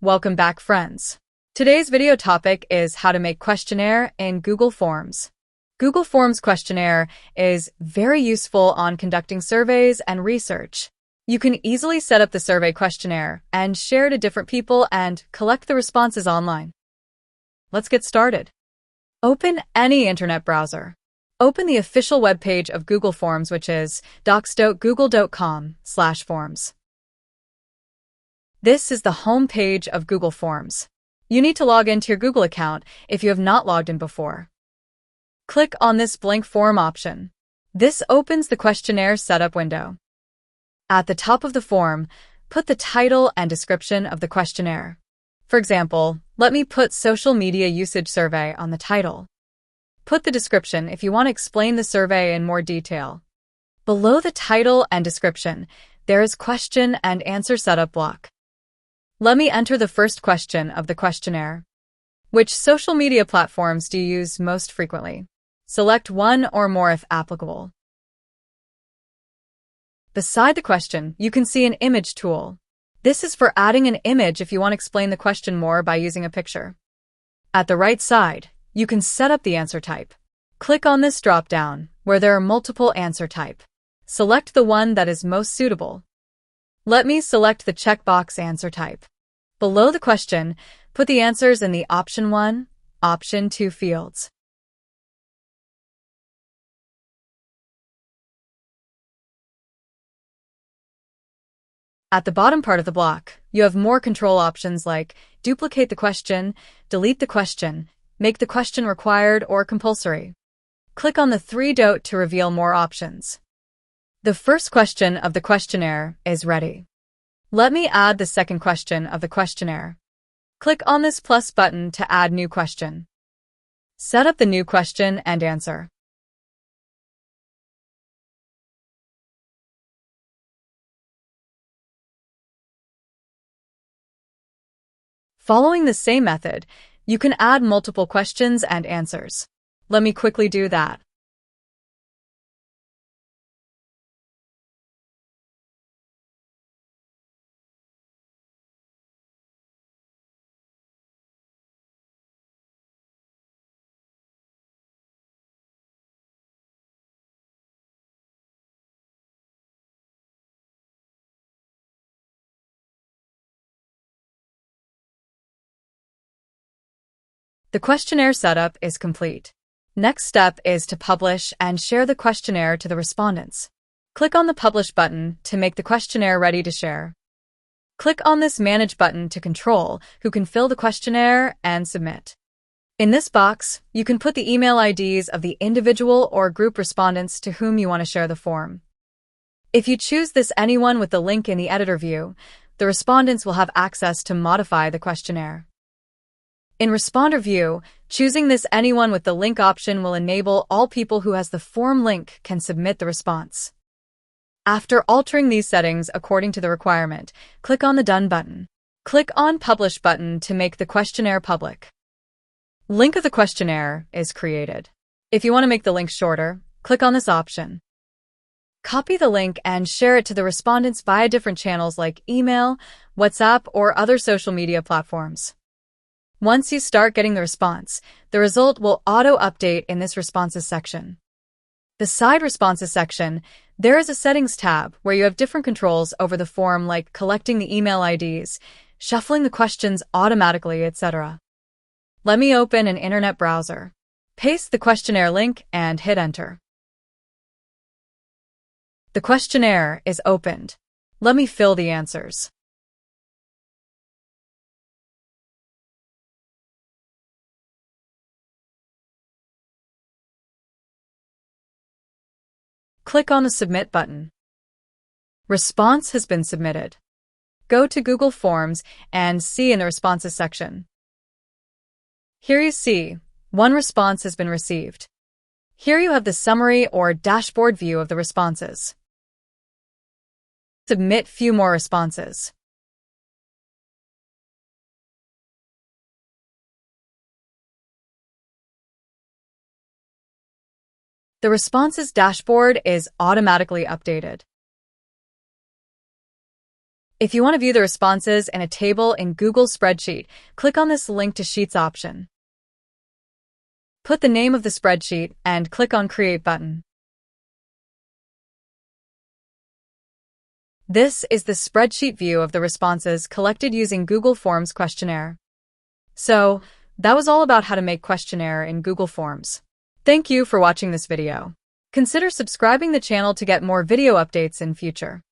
Welcome back, friends. Today's video topic is how to make questionnaire in Google Forms. Google Forms questionnaire is very useful on conducting surveys and research. You can easily set up the survey questionnaire and share to different people and collect the responses online. Let's get started. Open any internet browser. Open the official webpage of Google Forms, which is docs.google.com/forms. This is the home page of Google Forms. You need to log into your Google account if you have not logged in before. Click on this blank form option. This opens the questionnaire setup window. At the top of the form, put the title and description of the questionnaire. For example, let me put social media usage survey on the title. Put the description if you want to explain the survey in more detail. Below the title and description, there is question and answer setup block. Let me enter the first question of the questionnaire. Which social media platforms do you use most frequently? Select one or more if applicable. Beside the question, you can see an image tool. This is for adding an image if you want to explain the question more by using a picture. At the right side, you can set up the answer type. Click on this drop-down, where there are multiple answer type. Select the one that is most suitable. Let me select the checkbox answer type. Below the question, put the answers in the Option 1, Option 2 fields. At the bottom part of the block, you have more control options like duplicate the question, delete the question, make the question required or compulsory. Click on the three dots to reveal more options. The first question of the questionnaire is ready. Let me add the second question of the questionnaire. Click on this plus button to add new question. Set up the new question and answer. Following the same method, you can add multiple questions and answers. Let me quickly do that. The questionnaire setup is complete. Next step is to publish and share the questionnaire to the respondents. Click on the Publish button to make the questionnaire ready to share. Click on this Manage button to control who can fill the questionnaire and submit. In this box, you can put the email IDs of the individual or group respondents to whom you want to share the form. If you choose this anyone with the link in the editor view, the respondents will have access to modify the questionnaire. In Responder View, choosing this anyone with the link option will enable all people who has the form link can submit the response. After altering these settings according to the requirement, click on the Done button. Click on Publish button to make the questionnaire public. Link of the questionnaire is created. If you want to make the link shorter, click on this option. Copy the link and share it to the respondents via different channels like email, WhatsApp, or other social media platforms. Once you start getting the response, the result will auto-update in this Responses section. Beside Responses section, there is a Settings tab where you have different controls over the form like collecting the email IDs, shuffling the questions automatically, etc. Let me open an internet browser. Paste the questionnaire link and hit Enter. The questionnaire is opened. Let me fill the answers. Click on the Submit button. Response has been submitted. Go to Google Forms and see in the Responses section. Here you see, one response has been received. Here you have the summary or dashboard view of the responses. Submit few more responses. The responses dashboard is automatically updated. If you want to view the responses in a table in Google Spreadsheet, click on this Link to Sheets option. Put the name of the spreadsheet and click on Create button. This is the spreadsheet view of the responses collected using Google Forms Questionnaire. So, that was all about how to make Questionnaire in Google Forms. Thank you for watching this video. Consider subscribing the channel to get more video updates in future.